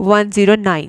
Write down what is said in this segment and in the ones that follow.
109,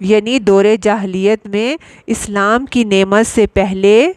یعنی دور جاہلیت میں اسلام کی نعمت سے پہلے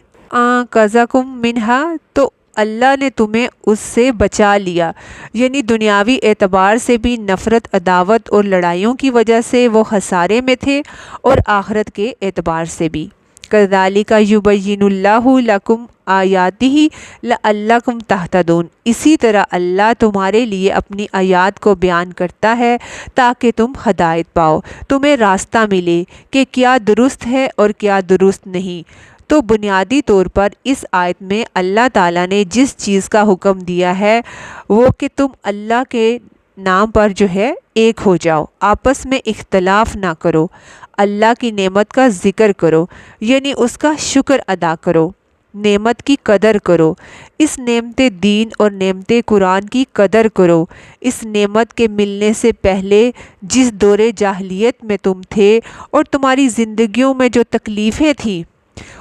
قَزَکُم منہا، تو اللہ نے تمہیں اس سے بچا لیا، یعنی دنیاوی اعتبار سے بھی نفرت، عداوت اور لڑائیوں کی وجہ سے وہ خسارے میں تھے، اور آخرت کے اعتبار سے بھی۔ کذالک یبین اللہ لکم آیاتہ لعلکم تہتدون، اسی طرح اللہ تمہارے لیے اپنی آیات کو بیان کرتا ہے تاکہ تم ہدایت پاؤ، تمہیں راستہ ملے کہ کیا درست ہے اور کیا درست نہیں۔ تو بنیادی طور پر اس آیت میں اللہ تعالیٰ نے جس چیز کا حکم دیا ہے وہ کہ تم اللہ کے نام پر جو ہے ایک ہو جاؤ، آپس میں اختلاف نہ کرو، اللہ کی نعمت کا ذکر کرو، یعنی اس کا شکر ادا کرو، نعمت کی قدر کرو، اس نعمت دین اور نعمت قرآن کی قدر کرو۔ اس نعمت کے ملنے سے پہلے جس دور جاہلیت میں تم تھے اور تمہاری زندگیوں میں جو تکلیفیں تھیں،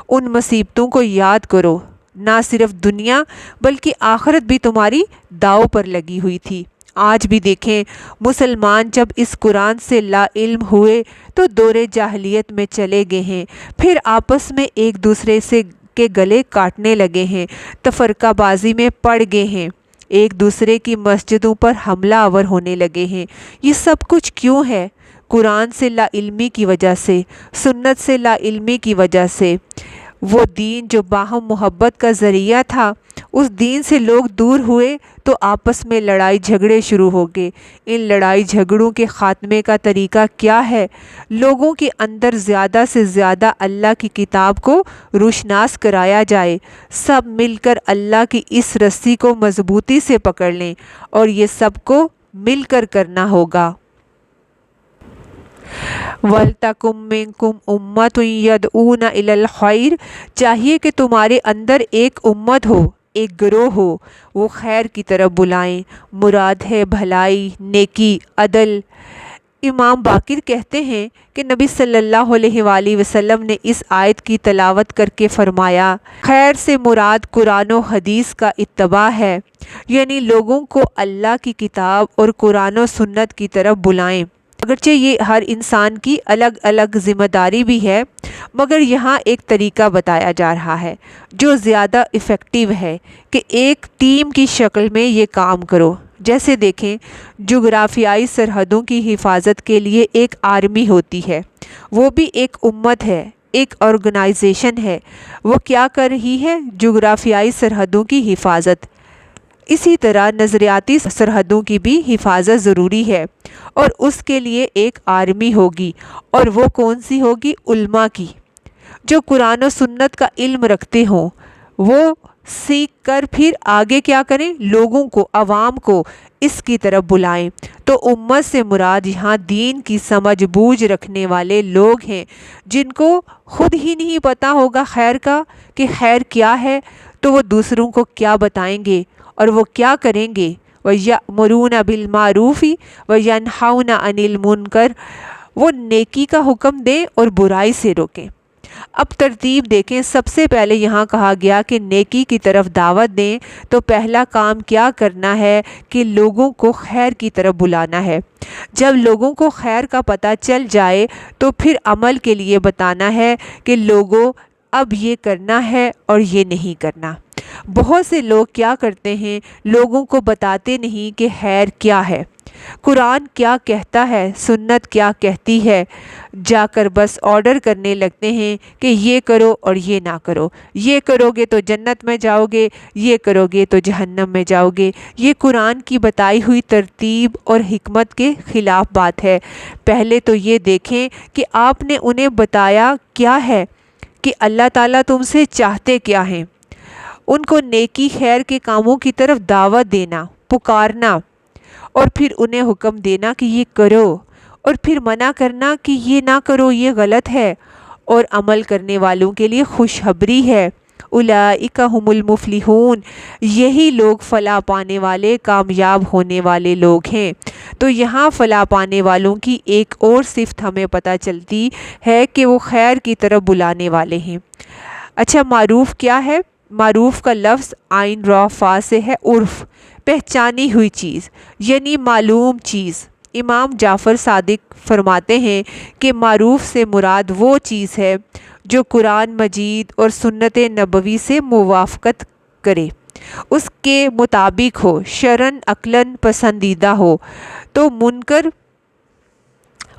ان مصیبتوں کو یاد کرو۔ نہ صرف دنیا بلکہ آخرت بھی تمہاری داؤ پر لگی ہوئی تھی۔ آج بھی دیکھیں، مسلمان جب اس قرآن سے لا علم ہوئے تو دور جاہلیت میں چلے گئے ہیں، پھر آپس میں ایک دوسرے سے کے گلے کاٹنے لگے ہیں، تفرقہ بازی میں پڑ گئے ہیں، ایک دوسرے کی مسجدوں پر حملہ آور ہونے لگے ہیں۔ یہ سب کچھ کیوں ہے؟ قرآن سے لا علمی کی وجہ سے، سنت سے لا علمی کی وجہ سے۔ وہ دین جو باہم محبت کا ذریعہ تھا، اس دین سے لوگ دور ہوئے تو آپس میں لڑائی جھگڑے شروع ہو گئے۔ ان لڑائی جھگڑوں کے خاتمے کا طریقہ کیا ہے؟ لوگوں کے اندر زیادہ سے زیادہ اللہ کی کتاب کو روشناس کرایا جائے، سب مل کر اللہ کی اس رسی کو مضبوطی سے پکڑ لیں، اور یہ سب کو مل کر کرنا ہوگا۔ وَلْتَکُم مِّنکُم أُمَّةٌ يَدْعُونَ إِلَى الْخَيْرِ، چاہیے کہ تمہارے اندر ایک امت ہو، ایک گروہ ہو، وہ خیر کی طرف بلائیں، مراد ہے بھلائی، نیکی، عدل۔ امام باقر کہتے ہیں کہ نبی صلی اللہ علیہ وآلہ وسلم نے اس آیت کی تلاوت کر کے فرمایا، خیر سے مراد قرآن و حدیث کا اتباع ہے، یعنی لوگوں کو اللہ کی کتاب اور قرآن و سنت کی طرف بلائیں۔ اگرچہ یہ ہر انسان کی الگ الگ ذمہ داری بھی ہے، مگر یہاں ایک طریقہ بتایا جا رہا ہے جو زیادہ ایفیکٹیو ہے کہ ایک ٹیم کی شکل میں یہ کام کرو۔ جیسے دیکھیں، جغرافیائی سرحدوں کی حفاظت کے لیے ایک آرمی ہوتی ہے، وہ بھی ایک امت ہے، ایک آرگنائزیشن ہے۔ وہ کیا کر رہی ہے؟ جغرافیائی سرحدوں کی حفاظت۔ اسی طرح نظریاتی سرحدوں کی بھی حفاظت ضروری ہے، اور اس کے لیے ایک آرمی ہوگی، اور وہ کون سی ہوگی؟ علماء کی، جو قرآن و سنت کا علم رکھتے ہوں، وہ سیکھ کر پھر آگے کیا کریں؟ لوگوں کو، عوام کو اس کی طرف بلائیں۔ تو امت سے مراد یہاں دین کی سمجھ بوجھ رکھنے والے لوگ ہیں، جن کو خود ہی نہیں پتہ ہوگا خیر کا کہ خیر کیا ہے، تو وہ دوسروں کو کیا بتائیں گے، اور وہ کیا کریں گے؟ وَيَأْمُرُونَ بِالْمَعْرُوفِ وَيَنْہَوْنَ عَنِ الْمُنکَرِ، وہ نیکی کا حکم دیں اور برائی سے روکیں۔ اب ترتیب دیکھیں، سب سے پہلے یہاں کہا گیا کہ نیکی کی طرف دعوت دیں، تو پہلا کام کیا کرنا ہے کہ لوگوں کو خیر کی طرف بلانا ہے۔ جب لوگوں کو خیر کا پتہ چل جائے تو پھر عمل کے لیے بتانا ہے کہ لوگوں اب یہ کرنا ہے اور یہ نہیں کرنا۔ بہت سے لوگ کیا کرتے ہیں؟ لوگوں کو بتاتے نہیں کہ خیر کیا ہے، قرآن کیا کہتا ہے، سنت کیا کہتی ہے، جا کر بس آرڈر کرنے لگتے ہیں کہ یہ کرو اور یہ نہ کرو، یہ کرو گے تو جنت میں جاؤ گے، یہ کرو گے تو جہنم میں جاؤ گے۔ یہ قرآن کی بتائی ہوئی ترتیب اور حکمت کے خلاف بات ہے۔ پہلے تو یہ دیکھیں کہ آپ نے انہیں بتایا کیا ہے، کہ اللہ تعالیٰ تم سے چاہتے کیا ہیں۔ ان کو نیکی خیر کے کاموں کی طرف دعوت دینا، پکارنا، اور پھر انہیں حکم دینا کہ یہ کرو، اور پھر منع کرنا کہ یہ نہ کرو، یہ غلط ہے، اور عمل کرنے والوں کے لیے خوشخبری ہے۔ اولئک ھم المفلحون، یہی لوگ فلاح پانے والے، کامیاب ہونے والے لوگ ہیں۔ تو یہاں فلاح پانے والوں کی ایک اور صفت ہمیں پتہ چلتی ہے کہ وہ خیر کی طرف بلانے والے ہیں۔ اچھا، معروف کیا ہے؟ معروف کا لفظ عین را فا سے ہے، عرف، پہچانی ہوئی چیز، یعنی معلوم چیز۔ امام جعفر صادق فرماتے ہیں کہ معروف سے مراد وہ چیز ہے جو قرآن مجید اور سنت نبوی سے موافقت کرے، اس کے مطابق ہو، شرعاً عقلاً پسندیدہ ہو۔ تو منکر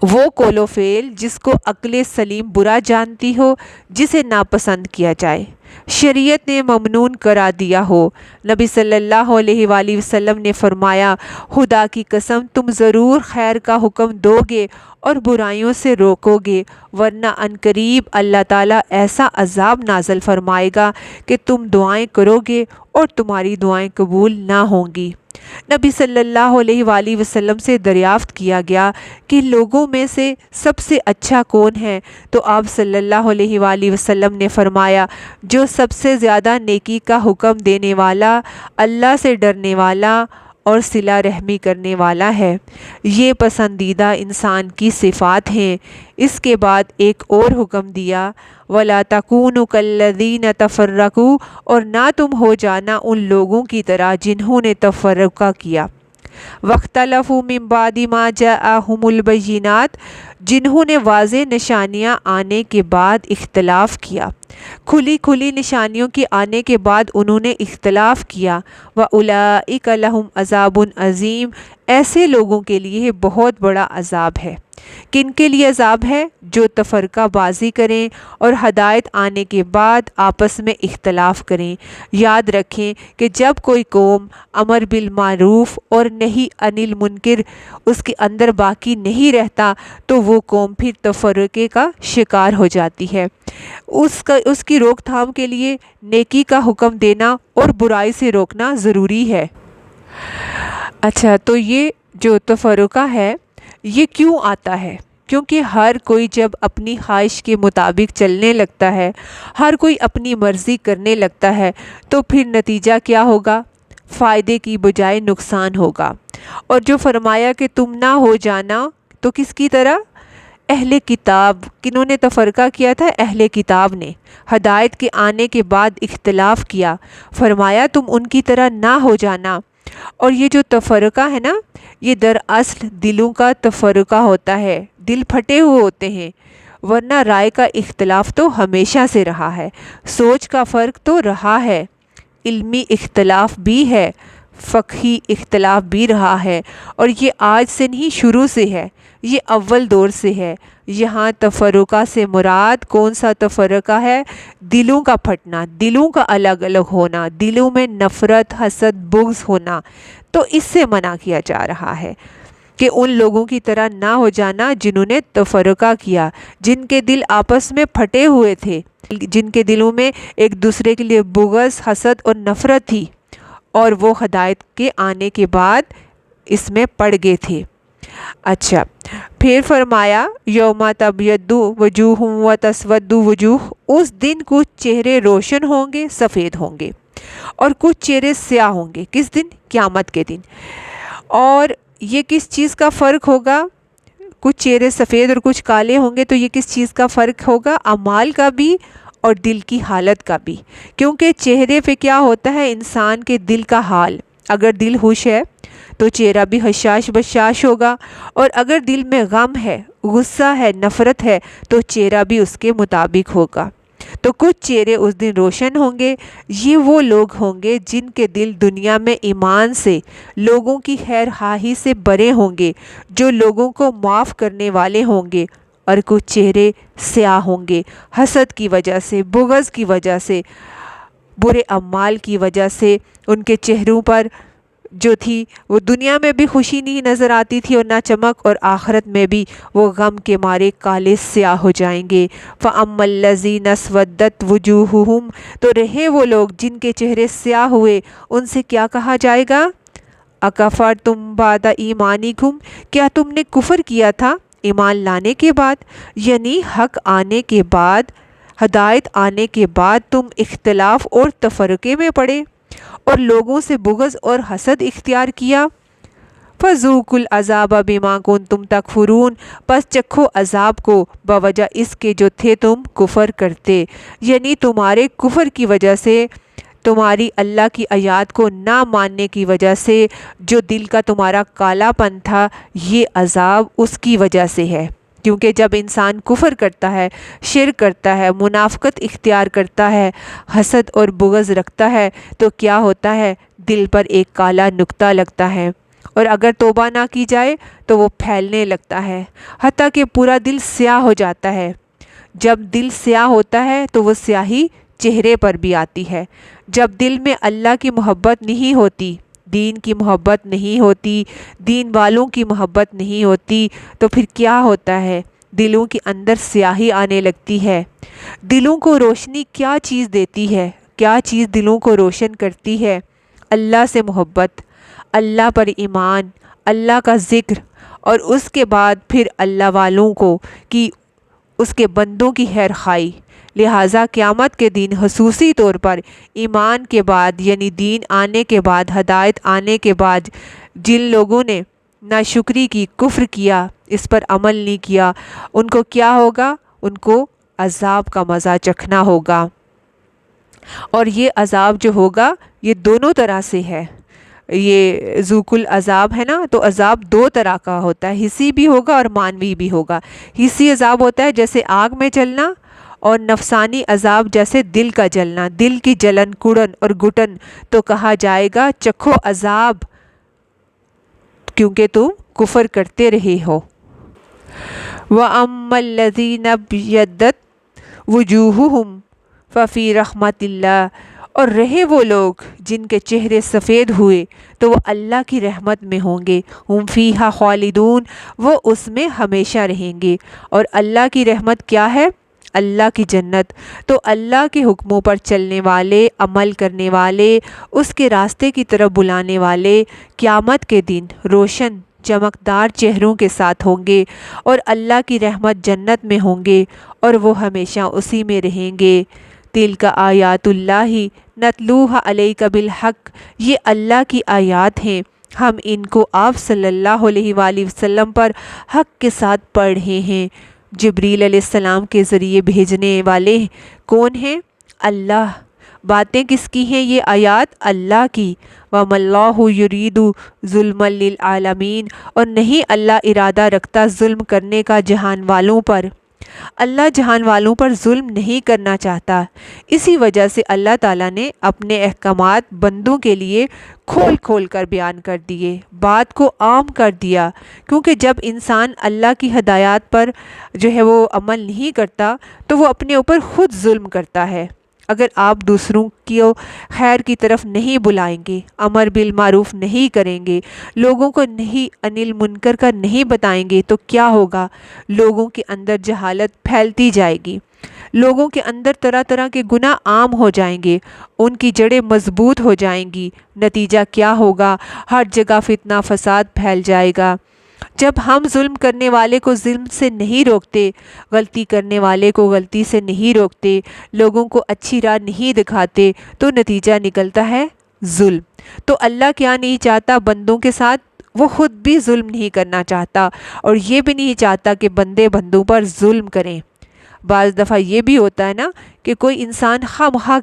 وہ قول و فعل جس کو عقل سلیم برا جانتی ہو، جسے ناپسند کیا جائے، شریعت نے ممنون کرا دیا ہو۔ نبی صلی اللہ علیہ وآلہ وسلم نے فرمایا، خدا کی قسم تم ضرور خیر کا حکم دو گے اور برائیوں سے روکو گے، ورنہ عنقریب اللہ تعالیٰ ایسا عذاب نازل فرمائے گا کہ تم دعائیں کرو گے اور تمہاری دعائیں قبول نہ ہوں گی۔ نبی صلی اللہ علیہ وآلہ وسلم سے دریافت کیا گیا کہ لوگوں میں سے سب سے اچھا کون ہے؟ تو آپ صلی اللہ علیہ وآلہ وسلم نے فرمایا، جو سب سے زیادہ نیکی کا حکم دینے والا، اللہ سے ڈرنے والا اور صلہ رحمی کرنے والا ہے۔ یہ پسندیدہ انسان کی صفات ہیں۔ اس کے بعد ایک اور حکم دیا، وَلَا تَكُونُوا كَالَّذِينَ تَفَرَّقُوا، اور نہ تم ہو جانا ان لوگوں کی طرح جنہوں نے تفرقہ کیا، وَاخْتَلَفُوا مِن بَعْدِ مَا جَاءَهُمُ الْبَيِّنَاتُ، جنہوں نے واضح نشانیاں آنے کے بعد اختلاف کیا، کھلی کھلی نشانیوں کے آنے کے بعد انہوں نے اختلاف کیا۔ وَأُولَئِكَ لَهُمْ عَذَابٌ عَظِيمٌ، ایسے لوگوں کے لیے بہت بڑا عذاب ہے۔ کن کے لیے عذاب ہے؟ جو تفرقہ بازی کریں اور ہدایت آنے کے بعد آپس میں اختلاف کریں۔ یاد رکھیں کہ جب کوئی قوم امر بالمعروف اور نہی عن المنکر اس کے اندر باقی نہیں رہتا تو وہ قوم پھر تفرقے کا شکار ہو جاتی ہے۔ اس کی روک تھام کے لیے نیکی کا حکم دینا اور برائی سے روکنا ضروری ہے۔ اچھا، تو یہ جو تفرقہ ہے یہ کیوں آتا ہے؟ کیونکہ ہر کوئی جب اپنی خواہش کے مطابق چلنے لگتا ہے، ہر کوئی اپنی مرضی کرنے لگتا ہے، تو پھر نتیجہ کیا ہوگا؟ فائدے کی بجائے نقصان ہوگا۔ اور جو فرمایا کہ تم نہ ہو جانا، تو کس کی طرح؟ اہل کتاب۔ کنہوں نے تفرقہ کیا تھا؟ اہل کتاب نے۔ ہدایت کے آنے کے بعد اختلاف کیا، فرمایا تم ان کی طرح نہ ہو جانا۔ اور یہ جو تفرقہ ہے نا، یہ دراصل دلوں کا تفرقہ ہوتا ہے، دل پھٹے ہوئے ہوتے ہیں، ورنہ رائے کا اختلاف تو ہمیشہ سے رہا ہے، سوچ کا فرق تو رہا ہے، علمی اختلاف بھی ہے، فقہی اختلاف بھی رہا ہے، اور یہ آج سے نہیں، شروع سے ہے، یہ اول دور سے ہے۔ یہاں تفرقہ سے مراد کون سا تفرقہ ہے؟ دلوں کا پھٹنا، دلوں کا الگ الگ ہونا، دلوں میں نفرت، حسد، بغض ہونا۔ تو اس سے منع کیا جا رہا ہے کہ ان لوگوں کی طرح نہ ہو جانا جنہوں نے تفرقہ کیا، جن کے دل آپس میں پھٹے ہوئے تھے، جن کے دلوں میں ایک دوسرے کے لیے بغض، حسد اور نفرت تھی، اور وہ ہدایت کے آنے کے بعد اس میں پڑ گئے تھے۔ اچھا، پھر فرمایا یوم تبیض وجوہ و تسود وجوہ، اس دن کچھ چہرے روشن ہوں گے، سفید ہوں گے، اور کچھ چہرے سیاہ ہوں گے۔ کس دن؟ قیامت کے دن۔ اور یہ کس چیز کا فرق ہوگا؟ کچھ چہرے سفید اور کچھ کالے ہوں گے، تو یہ کس چیز کا فرق ہوگا؟ اعمال کا بھی اور دل کی حالت کا بھی، کیونکہ چہرے پہ کیا ہوتا ہے؟ انسان کے دل کا حال۔ اگر دل خوش ہے تو چہرہ بھی حشاش بشاش ہوگا، اور اگر دل میں غم ہے، غصہ ہے، نفرت ہے، تو چہرہ بھی اس کے مطابق ہوگا۔ تو کچھ چہرے اس دن روشن ہوں گے، یہ وہ لوگ ہوں گے جن کے دل دنیا میں ایمان سے، لوگوں کی خیر خواہی سے بھرے ہوں گے، جو لوگوں کو معاف کرنے والے ہوں گے، اور کچھ چہرے سیاہ ہوں گے، حسد کی وجہ سے، بغض کی وجہ سے، برے اعمال کی وجہ سے۔ ان کے چہروں پر جو تھی وہ دنیا میں بھی خوشی نہیں نظر آتی تھی اور نہ چمک، اور آخرت میں بھی وہ غم کے مارے کالے سیاہ ہو جائیں گے۔ فَأَمَّا الَّذِينَ اسْوَدَّتْ وُجُوهُهُمْ، تو رہے وہ لوگ جن کے چہرے سیاہ ہوئے، ان سے کیا کہا جائے گا؟ اَكَفَرْتُمْ بَعْدَ إِيمَانِكُمْ، کیا تم نے کفر کیا تھا ایمان لانے کے بعد؟ یعنی حق آنے کے بعد، ہدایت آنے کے بعد تم اختلاف اور تفرقے میں پڑے اور لوگوں سے بغض اور حسد اختیار کیا۔ فَذُوقُوا الْعَذَابَ بِمَا كُنْتُمْ تَكْفُرُونَ، پس چکھو عذاب کو بوجہ اس کے جو تھے تم کفر کرتے، یعنی تمہارے کفر کی وجہ سے تمہاری اللہ کی آیات کو نہ ماننے کی وجہ سے جو دل کا تمہارا کالا پن تھا، یہ عذاب اس کی وجہ سے ہے۔ کیونکہ جب انسان کفر کرتا ہے، شرک کرتا ہے، منافقت اختیار کرتا ہے، حسد اور بغض رکھتا ہے، تو کیا ہوتا ہے؟ دل پر ایک کالا نقطہ لگتا ہے، اور اگر توبہ نہ کی جائے تو وہ پھیلنے لگتا ہے، حتیٰ کہ پورا دل سیاہ ہو جاتا ہے۔ جب دل سیاہ ہوتا ہے تو وہ سیاہی چہرے پر بھی آتی ہے۔ جب دل میں اللہ کی محبت نہیں ہوتی، دین کی محبت نہیں ہوتی، دین والوں کی محبت نہیں ہوتی، تو پھر کیا ہوتا ہے؟ دلوں کے اندر سیاہی آنے لگتی ہے۔ دلوں کو روشنی کیا چیز دیتی ہے؟ کیا چیز دلوں کو روشن کرتی ہے؟ اللہ سے محبت، اللہ پر ایمان، اللہ کا ذکر، اور اس کے بعد پھر اللہ والوں کو کی اس کے بندوں کی خیر خواہی۔ لہٰذا قیامت کے دن خصوصی طور پر ایمان کے بعد، یعنی دین آنے کے بعد، ہدایت آنے کے بعد، جن لوگوں نے ناشکری کی، کفر کیا، اس پر عمل نہیں کیا، ان کو کیا ہوگا؟ ان کو عذاب کا مزہ چکھنا ہوگا۔ اور یہ عذاب جو ہوگا یہ دونوں طرح سے ہے۔ یہ ذوق العذاب ہے نا، تو عذاب دو طرح کا ہوتا ہے، حسی بھی ہوگا اور معنوی بھی ہوگا۔ حسی عذاب ہوتا ہے جیسے آگ میں جلنا، اور نفسانی عذاب جیسے دل کا جلنا، دل کی جلن، کڑن اور گھٹن، تو کہا جائے گا چکھو عذاب، کیونکہ تم کفر کرتے رہے ہو۔ وَأَمَّا الَّذِينَ ابْيَضَّتْ وُجُوهُهُمْ فَفِي رَحْمَةِ اللَّهِ، اور رہے وہ لوگ جن کے چہرے سفید ہوئے تو وہ اللہ کی رحمت میں ہوں گے۔ ہم فیہا خالدون، وہ اس میں ہمیشہ رہیں گے۔ اور اللہ کی رحمت کیا ہے؟ اللہ کی جنت۔ تو اللہ کے حکموں پر چلنے والے، عمل کرنے والے، اس کے راستے کی طرف بلانے والے قیامت کے دن روشن چمکدار چہروں کے ساتھ ہوں گے، اور اللہ کی رحمت جنت میں ہوں گے، اور وہ ہمیشہ اسی میں رہیں گے۔ تلک آیات اللہ نتلوها علیک بالحق، یہ اللہ کی آیات ہیں، ہم ان کو آپ صلی اللہ علیہ وآلہ وسلم پر حق کے ساتھ پڑھ رہے ہیں۔ جبریل علیہ السلام کے ذریعے بھیجنے والے کون ہیں؟ اللہ۔ باتیں کس کی ہیں یہ آیات؟ اللہ کی۔ وَمَا اللَّهُ يُرِيدُ ظُلْمًا لِلْعَالَمِينَ، اور نہیں اللہ ارادہ رکھتا ظلم کرنے کا جہان والوں پر۔ اللہ جہان والوں پر ظلم نہیں کرنا چاہتا، اسی وجہ سے اللہ تعالیٰ نے اپنے احکامات بندوں کے لیے کھول کھول کر بیان کر دیے، بات کو عام کر دیا، کیونکہ جب انسان اللہ کی ہدایات پر جو ہے وہ عمل نہیں کرتا تو وہ اپنے اوپر خود ظلم کرتا ہے۔ اگر آپ دوسروں کی خیر کی طرف نہیں بلائیں گے، امر بالمعروف نہیں کریں گے، لوگوں کو نہیں انل منکر کا نہیں بتائیں گے، تو کیا ہوگا؟ لوگوں کے اندر جہالت پھیلتی جائے گی، لوگوں کے اندر طرح طرح کے گناہ عام ہو جائیں گے، ان کی جڑیں مضبوط ہو جائیں گی۔ نتیجہ کیا ہوگا؟ ہر جگہ فتنہ فساد پھیل جائے گا۔ جب ہم ظلم کرنے والے کو ظلم سے نہیں روکتے، غلطی کرنے والے کو غلطی سے نہیں روکتے، لوگوں کو اچھی راہ نہیں دکھاتے، تو نتیجہ نکلتا ہے ظلم۔ تو اللہ کیا نہیں چاہتا بندوں کے ساتھ؟ وہ خود بھی ظلم نہیں کرنا چاہتا، اور یہ بھی نہیں چاہتا کہ بندے بندوں پر ظلم کریں۔ بعض دفعہ یہ بھی ہوتا ہے نا کہ کوئی انسان خواہ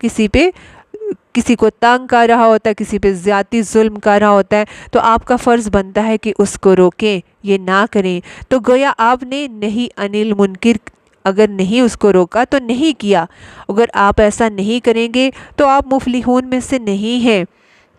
کسی کو تنگ کر رہا ہوتا ہے، کسی پہ زیادتی ظلم کر رہا ہوتا ہے، تو آپ کا فرض بنتا ہے کہ اس کو روکیں، یہ نہ کریں۔ تو گویا آپ نے نہیں انل منکر، اگر نہیں اس کو روکا تو نہیں کیا۔ اگر آپ ایسا نہیں کریں گے تو آپ مفلحون میں سے نہیں ہیں۔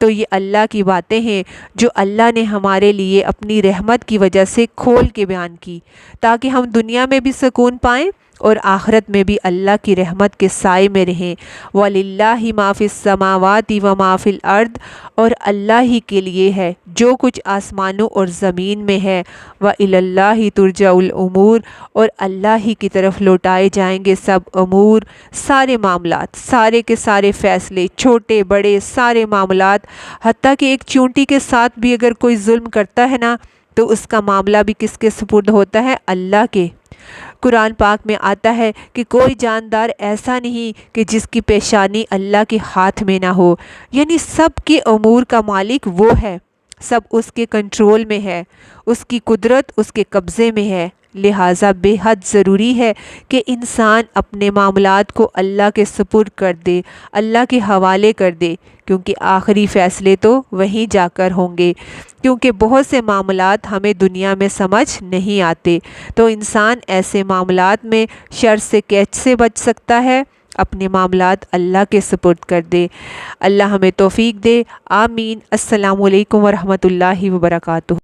تو یہ اللہ کی باتیں ہیں جو اللہ نے ہمارے لیے اپنی رحمت کی وجہ سے کھول کے بیان کی، تاکہ ہم دنیا میں بھی سکون پائیں اور آخرت میں بھی اللہ کی رحمت کے سائے میں رہیں۔ وَلِلَّهِ مَا فِي السَّمَاوَاتِ وَمَا فِي الْأَرْضِ، اور اللہ ہی کے لیے ہے جو کچھ آسمانوں اور زمین میں ہے۔ وَإِلَى اللَّهِ تُرْجَعُ الْأُمُورُ، اور اللہ ہی کی طرف لوٹائے جائیں گے سب امور، سارے معاملات، سارے کے سارے فیصلے، چھوٹے بڑے سارے معاملات، حتیٰ کہ ایک چونٹی کے ساتھ بھی اگر کوئی ظلم کرتا ہے نا تو اس کا معاملہ بھی کس کے سپرد ہوتا ہے؟ اللہ کے۔ قرآن پاک میں آتا ہے کہ کوئی جاندار ایسا نہیں کہ جس کی پیشانی اللہ کے ہاتھ میں نہ ہو، یعنی سب کے امور کا مالک وہ ہے، سب اس کے کنٹرول میں ہے، اس کی قدرت اس کے قبضے میں ہے۔ لہٰذا بے حد ضروری ہے کہ انسان اپنے معاملات کو اللہ کے سپرد کر دے، اللہ کے حوالے کر دے، کیونکہ آخری فیصلے تو وہیں جا کر ہوں گے، کیونکہ بہت سے معاملات ہمیں دنیا میں سمجھ نہیں آتے۔ تو انسان ایسے معاملات میں شر سے کیسے بچ سکتا ہے؟ اپنے معاملات اللہ کے سپرد کر دے۔ اللہ ہمیں توفیق دے، آمین۔ السلام علیکم ورحمۃ اللہ وبرکاتہ۔